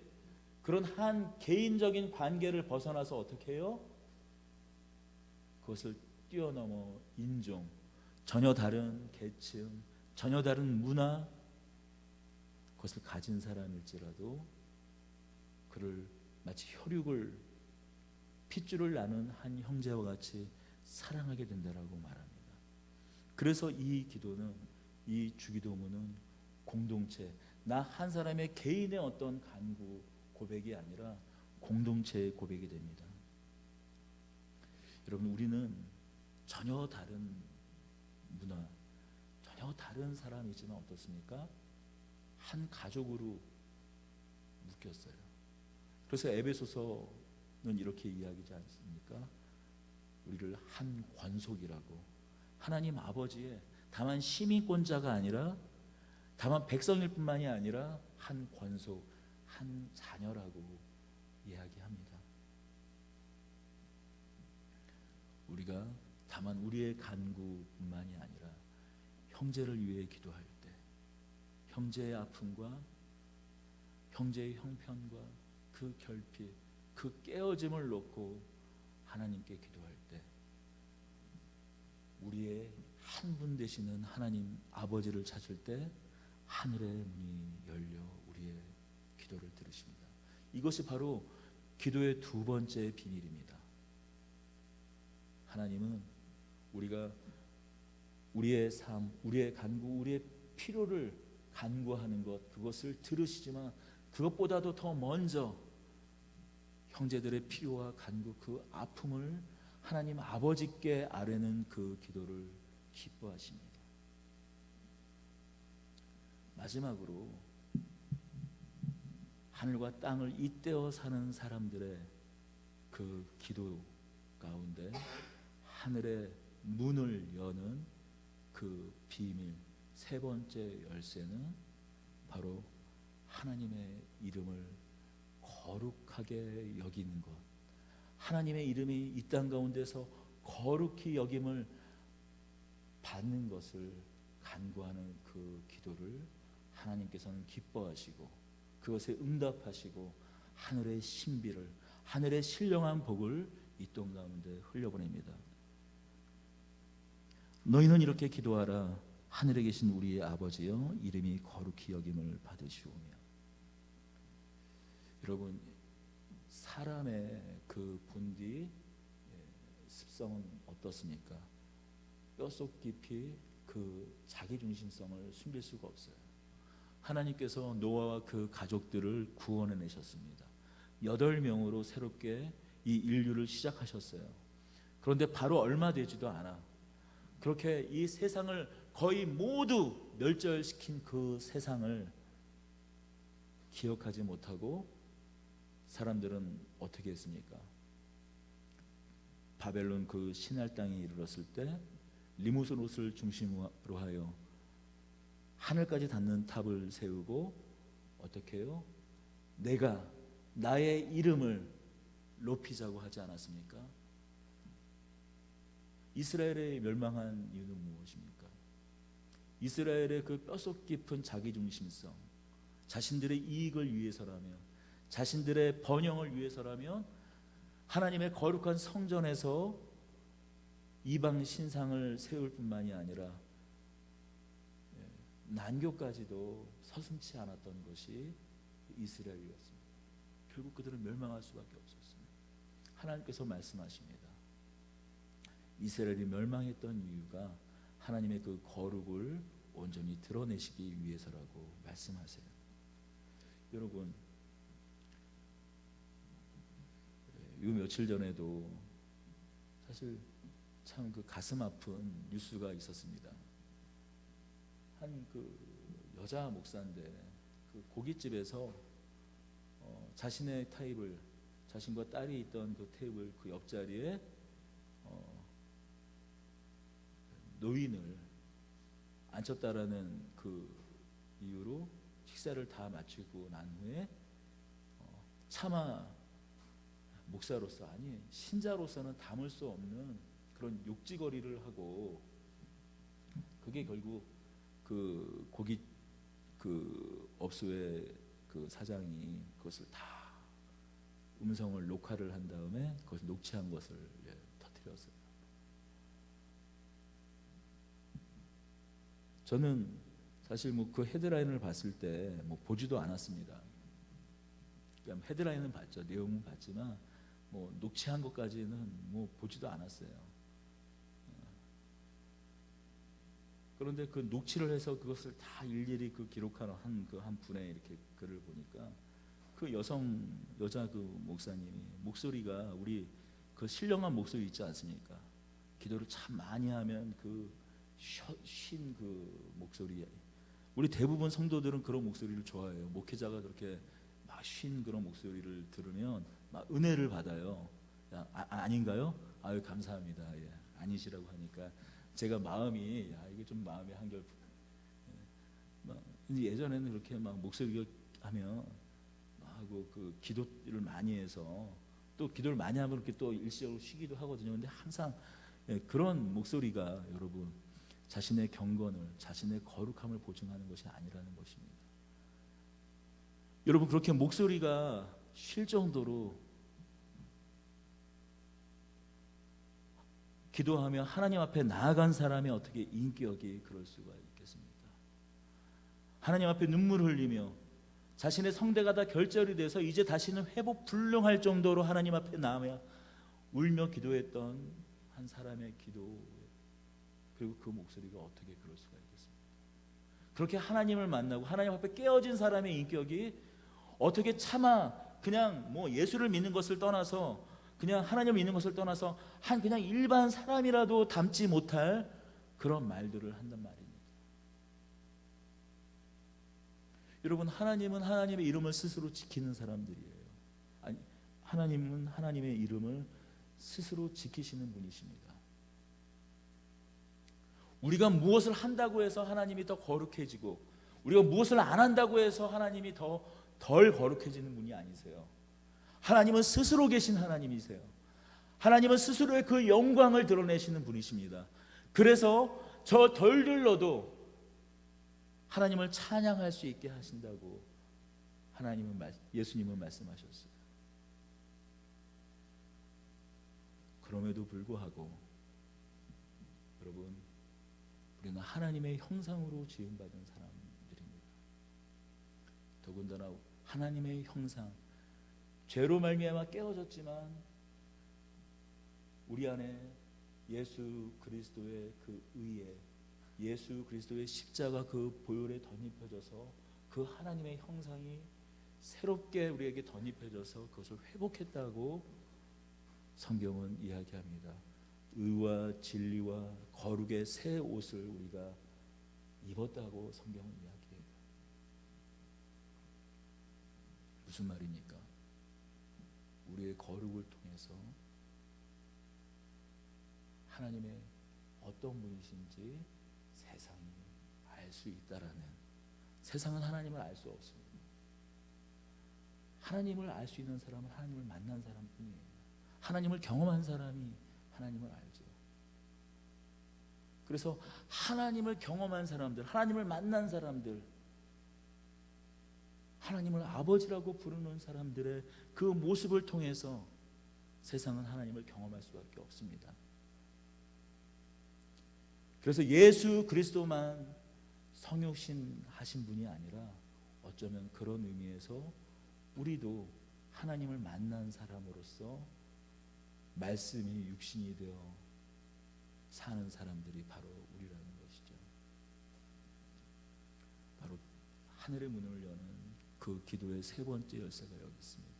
그런 한 개인적인 관계를 벗어나서 어떻게 해요? 그것을 뛰어넘어 인종, 전혀 다른 계층, 전혀 다른 문화, 그것을 가진 사람일지라도 그를 마치 혈육을, 핏줄을 나눈 한 형제와 같이 사랑하게 된다라고 말합니다. 그래서 이 기도는, 이 주기도문은 공동체, 나 한 사람의 개인의 어떤 간구, 고백이 아니라 공동체의 고백이 됩니다. 여러분, 우리는 전혀 다른 문화, 전혀 다른 사람이지만 어떻습니까? 한 가족으로 묶였어요. 그래서 에베소서는 이렇게 이야기하지 않습니까? 우리를 한 권속이라고, 하나님 아버지의 다만 시민권자가 아니라, 다만 백성일 뿐만이 아니라 한 권속, 한 자녀라고 이야기합니다. 우리가 다만 우리의 간구뿐만이 아니라 형제를 위해 기도할 때, 형제의 아픔과 형제의 형편과 그 결핍, 그 깨어짐을 놓고 하나님께 기도할 때, 우리의 한 분 되시는 하나님 아버지를 찾을 때 하늘의 문이 열려 우리의 기도를 들으십니다. 이것이 바로 기도의 두 번째 비밀입니다. 하나님은 우리가 우리의 삶, 우리의 간구, 우리의 필요를 간구하는 것, 그것을 들으시지만 그것보다도 더 먼저 형제들의 필요와 간구, 그 아픔을 하나님 아버지께 아뢰는 그 기도를 기뻐하십니다. 마지막으로 하늘과 땅을 잇대어 사는 사람들의 그 기도 가운데 하늘의 문을 여는 그 비밀, 세 번째 열쇠는 바로 하나님의 이름을 거룩하게 여기는 것, 하나님의 이름이 이 땅 가운데서 거룩히 여김을 받는 것을 간구하는 그 기도를 하나님께서는 기뻐하시고 그것에 응답하시고 하늘의 신비를, 하늘의 신령한 복을 이 땅 가운데 흘려보냅니다. 너희는 이렇게 기도하라. 하늘에 계신 우리의 아버지여, 이름이 거룩히 여김을 받으시오며. 여러분, 사람의 그 본디 습성은 어떻습니까? 뼛속 깊이 그 자기중심성을 숨길 수가 없어요. 하나님께서 노아와 그 가족들을 구원해내셨습니다. 8명으로 새롭게 이 인류를 시작하셨어요. 그런데 바로 얼마 되지도 않아 그렇게 이 세상을 거의 모두 멸절시킨 그 세상을 기억하지 못하고 사람들은 어떻게 했습니까? 바벨론 그 신할 땅에 이르렀을 때 리무스롯을 중심으로 하여 하늘까지 닿는 탑을 세우고 어떻게 해요? 내가 나의 이름을 높이자고 하지 않았습니까? 이스라엘의 멸망한 이유는 무엇입니까? 이스라엘의 그 뼛속 깊은 자기중심성, 자신들의 이익을 위해서라면, 자신들의 번영을 위해서라면 하나님의 거룩한 성전에서 이방 신상을 세울 뿐만이 아니라 난교까지도 서슴지 않았던 것이 이스라엘이었습니다. 결국 그들은 멸망할 수밖에 없었습니다. 하나님께서 말씀하십니다. 이스라엘이 멸망했던 이유가 하나님의 그 거룩을 온전히 드러내시기 위해서라고 말씀하세요. 여러분, 요 며칠 전에도 사실 참 그 가슴 아픈 뉴스가 있었습니다. 한 그 여자 목사인데 그 고깃집에서 자신의 테이블, 자신과 딸이 있던 그 테이블 그 옆자리에 노인을 앉혔다라는 그 이유로 식사를 다 마치고 난 후에 차마 목사로서, 아니 신자로서는 담을 수 없는 그런 욕지거리를 하고, 그게 결국 그 고깃 그 업소의 그 사장이 그것을 다 음성을 녹화를 한 다음에 그것을 녹취한 것을 터뜨렸어요. 저는 사실 뭐 그 헤드라인을 봤을 때 뭐 보지도 않았습니다. 그냥 헤드라인은 봤죠. 내용은 봤지만 뭐 녹취한 것까지는 뭐 보지도 않았어요. 그런데 그 녹취를 해서 그것을 다 일일이 그 기록하는 한 분의 이렇게 글을 보니까 그 여자 그 목사님이 목소리가 우리 그 신령한 목소리 있지 않습니까? 기도를 참 많이 하면 그 쉰 그 목소리. 우리 대부분 성도들은 그런 목소리를 좋아해요. 목회자가 그렇게 막 쉰 그런 목소리를 들으면 막 은혜를 받아요. 아닌가요? 아유 감사합니다. 예, 아니시라고 하니까 제가 마음이 이게 좀 마음이 한결. 예전에는 그렇게 막 목소리가 하면 하고 그 기도를 많이 해서 또 기도를 많이 하면 이렇게 또 일시적으로 쉬기도 하거든요. 근데 항상 그런 목소리가 여러분 자신의 경건을, 자신의 거룩함을 보증하는 것이 아니라는 것입니다. 여러분 그렇게 목소리가 쉴 정도로 기도하며 하나님 앞에 나아간 사람이 어떻게 인격이 그럴 수가 있겠습니까? 하나님 앞에 눈물 흘리며 자신의 성대가 다 결절이 돼서 이제 다시는 회복 불능할 정도로 하나님 앞에 나아며 울며 기도했던 한 사람의 기도, 그리고 그 목소리가 어떻게 그럴 수가 있겠습니까? 그렇게 하나님을 만나고 하나님 앞에 깨어진 사람의 인격이 어떻게 차마 그냥 뭐 예수를 믿는 것을 떠나서 그냥 하나님을 믿는 것을 떠나서 한 그냥 일반 사람이라도 담지 못할 그런 말들을 한단 말입니다. 여러분 하나님은 하나님의 이름을 스스로 지키는 사람들이에요. 아니, 하나님은 하나님의 이름을 스스로 지키시는 분이십니다. 우리가 무엇을 한다고 해서 하나님이 더 거룩해지고 우리가 무엇을 안 한다고 해서 하나님이 덜 거룩해지는 분이 아니세요. 하나님은 스스로 계신 하나님이세요. 하나님은 스스로의 그 영광을 드러내시는 분이십니다. 그래서 저 덜들러도 하나님을 찬양할 수 있게 하신다고 예수님은 말씀하셨어요. 그럼에도 불구하고 여러분 우리는 하나님의 형상으로 지음받은 사람들입니다. 더군다나 하나님의 형상, 죄로 말미암아 깨어졌지만 우리 안에 예수 그리스도의 그 의에, 예수 그리스도의 십자가 그 보혈에 덧입혀져서 그 하나님의 형상이 새롭게 우리에게 덧입혀져서 그것을 회복했다고 성경은 이야기합니다. 의와 진리와 거룩의 새 옷을 우리가 입었다고 성경은 이야기해요. 무슨 말입니까? 우리의 거룩을 통해서 하나님의 어떤 분이신지 세상이 알 수 있다라는, 세상은 하나님을 알 수 없습니다. 하나님을 알 수 있는 사람은 하나님을 만난 사람뿐이에요. 하나님을 경험한 사람이 하나님을 알죠. 그래서 하나님을 경험한 사람들, 하나님을 만난 사람들, 하나님을 아버지라고 부르는 사람들의 그 모습을 통해서 세상은 하나님을 경험할 수밖에 없습니다. 그래서 예수 그리스도만 성육신 하신 분이 아니라 어쩌면 그런 의미에서 우리도 하나님을 만난 사람으로서 말씀이 육신이 되어 사는 사람들이 바로 우리라는 것이죠. 바로 하늘의 문을 여는 그 기도의 세 번째 열쇠가 여기 있습니다.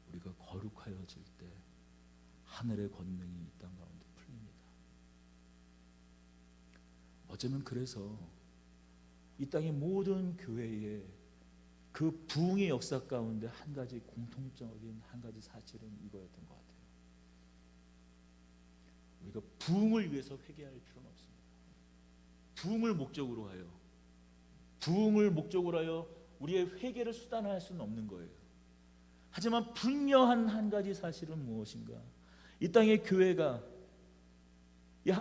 우리가 거룩하여질 때 하늘의 권능이 이 땅 가운데 풀립니다. 어쩌면 그래서 이 땅의 모든 교회에 그 부흥의 역사 가운데 한 가지 공통적인 한 가지 사실은 이거였던 것 같아요. 우리가 부흥을 위해서 회개할 필요는 없습니다. 부흥을 목적으로 하여, 부흥을 목적으로 하여 우리의 회개를 수단화할 수는 없는 거예요. 하지만 분명한 한 가지 사실은 무엇인가? 이 땅의 교회가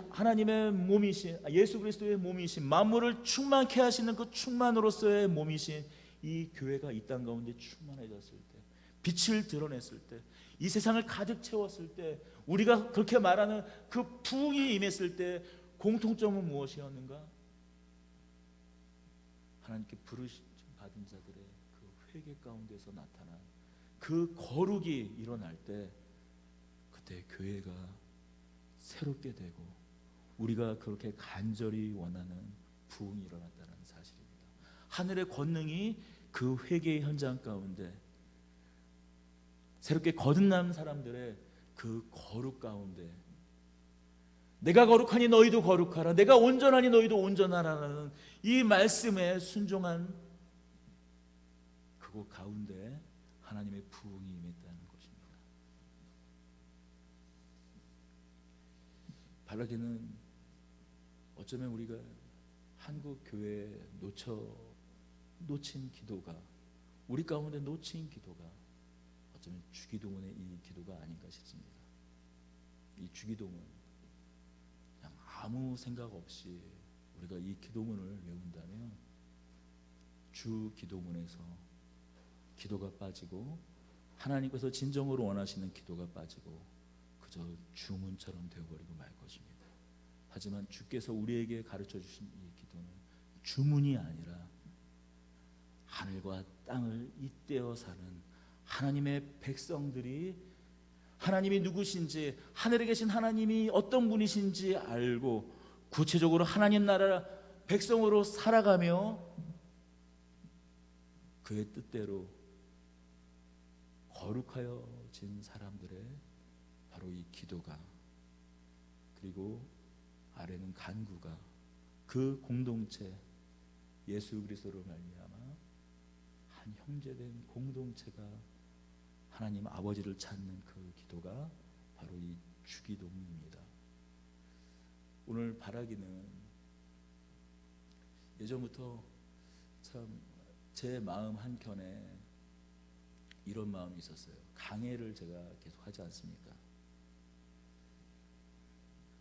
하나님의 몸이신 예수 그리스도의 몸이신 만물을 충만케 하시는 그 충만으로서의 몸이신 이 교회가 이 땅 가운데 충만해졌을 때, 빛을 드러냈을 때, 이 세상을 가득 채웠을 때, 우리가 그렇게 말하는 그 부흥이 임했을 때 공통점은 무엇이었는가? 하나님께 부르심 받은 자들의 그 회개 가운데서 나타난 그 거룩이 일어날 때, 그때 교회가 새롭게 되고 우리가 그렇게 간절히 원하는 부흥이 일어났다는 사실입니다. 하늘의 권능이 그 회개의 현장 가운데 새롭게 거듭난 사람들의 그 거룩 가운데 내가 거룩하니 너희도 거룩하라, 내가 온전하니 너희도 온전하라는 이 말씀에 순종한 그곳 가운데 하나님의 부흥이 임했다는 것입니다. 바라기는 어쩌면 우리가 한국 교회에 놓친 기도가, 우리 가운데 놓친 기도가 어쩌면 주기도문의 이 기도가 아닌가 싶습니다. 이 주기도문, 그냥 아무 생각 없이 우리가 이 기도문을 외운다면 주 기도문에서 기도가 빠지고 하나님께서 진정으로 원하시는 기도가 빠지고 그저 주문처럼 되어버리고 말 것입니다. 하지만 주께서 우리에게 가르쳐 주신 이 기도는 주문이 아니라 하늘과 땅을 잇대어 사는 하나님의 백성들이 하나님이 누구신지, 하늘에 계신 하나님이 어떤 분이신지 알고 구체적으로 하나님 나라 백성으로 살아가며 그의 뜻대로 거룩하여진 사람들의 바로 이 기도가, 그리고 아래는 간구가, 그 공동체, 예수 그리스도로 말미암아 한 형제된 공동체가 하나님 아버지를 찾는 그 기도가 바로 이 주기도문입니다. 오늘 바라기는 예전부터 참 제 마음 한켠에 이런 마음이 있었어요. 강해를 제가 계속 하지 않습니까?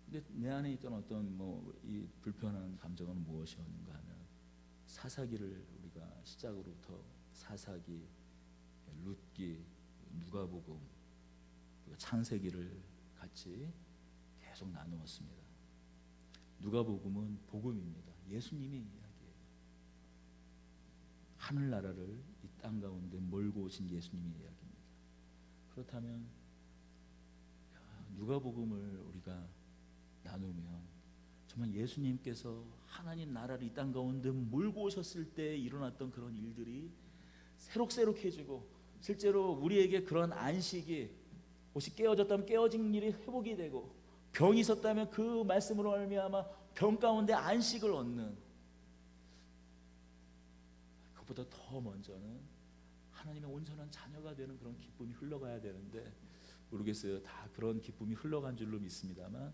근데 내 안에 있던 어떤 이 불편한 감정은 무엇이었는가 하면 사사기를 우리가 시작으로부터 사사기, 룻기, 누가복음, 창세기를 같이 계속 나누었습니다. 누가복음은 복음입니다. 예수님의 이야기예요. 하늘나라를 이 땅 가운데 몰고 오신 예수님의 이야기입니다. 그렇다면 누가복음을 우리가 나누면 정말 예수님께서 하나님 나라를 이 땅 가운데 몰고 오셨을 때 일어났던 그런 일들이 새록새록해지고, 실제로 우리에게 그런 안식이, 옷이 깨어졌다면 깨어진 일이 회복이 되고, 병이 있었다면 그 말씀으로 말미암아 병 가운데 안식을 얻는, 그것보다 더 먼저는 하나님의 온전한 자녀가 되는 그런 기쁨이 흘러가야 되는데, 모르겠어요. 다 그런 기쁨이 흘러간 줄로 믿습니다만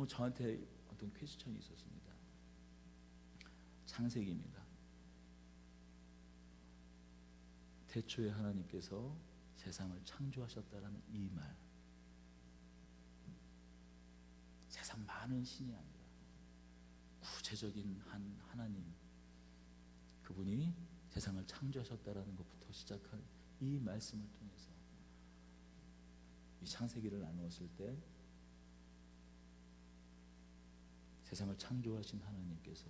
저한테 어떤 퀘스천이 있었습니다. 창세기입니다. 태초에 하나님께서 세상을 창조하셨다라는 이 말, 세상 많은 신이 아니라 구체적인 한 하나님, 그분이 세상을 창조하셨다라는 것부터 시작한 이 말씀을 통해서 이 창세기를 나누었을 때 세상을 창조하신 하나님께서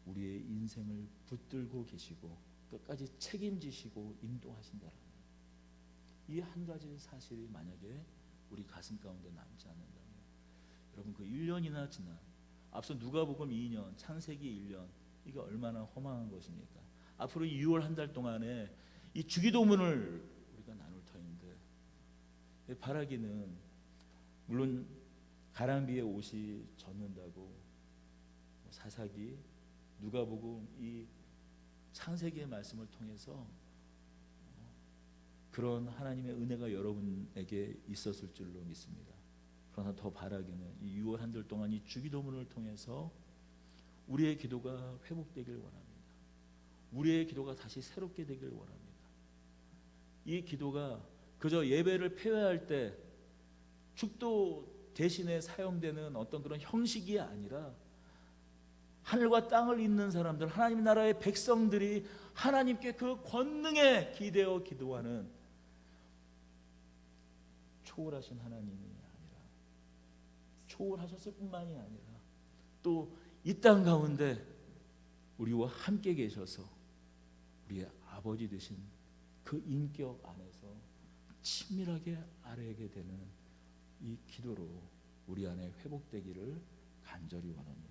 우리의 인생을 붙들고 계시고 끝까지 책임지시고 인도하신다라는 이 한 가지 사실이 만약에 우리 가슴 가운데 남지 않는다면, 여러분 그 1년이나 지난, 앞서 누가복음 2년, 창세기 1년, 이게 얼마나 허망한 것입니까? 앞으로 6월 한 달 동안에 이 주기도문을 우리가 나눌 터인데, 바라기는 물론 가랑비에 옷이 젖는다고 사사기, 누가복음, 이 창세기의 말씀을 통해서 그런 하나님의 은혜가 여러분에게 있었을 줄로 믿습니다. 그러나 더 바라기는 이 6월 한 달 동안 이 주기도문을 통해서 우리의 기도가 회복되길 원합니다. 우리의 기도가 다시 새롭게 되길 원합니다. 이 기도가 그저 예배를 폐회할 때 축도 대신에 사용되는 어떤 그런 형식이 아니라 하늘과 땅을 잇는 사람들, 하나님 나라의 백성들이 하나님께 그 권능에 기대어 기도하는 초월하신 하나님이 아니라, 초월하셨을 뿐만이 아니라 또 이 땅 가운데 우리와 함께 계셔서 우리의 아버지 되신 그 인격 안에서 친밀하게 아뢰게 되는 이 기도로 우리 안에 회복되기를 간절히 원합니다.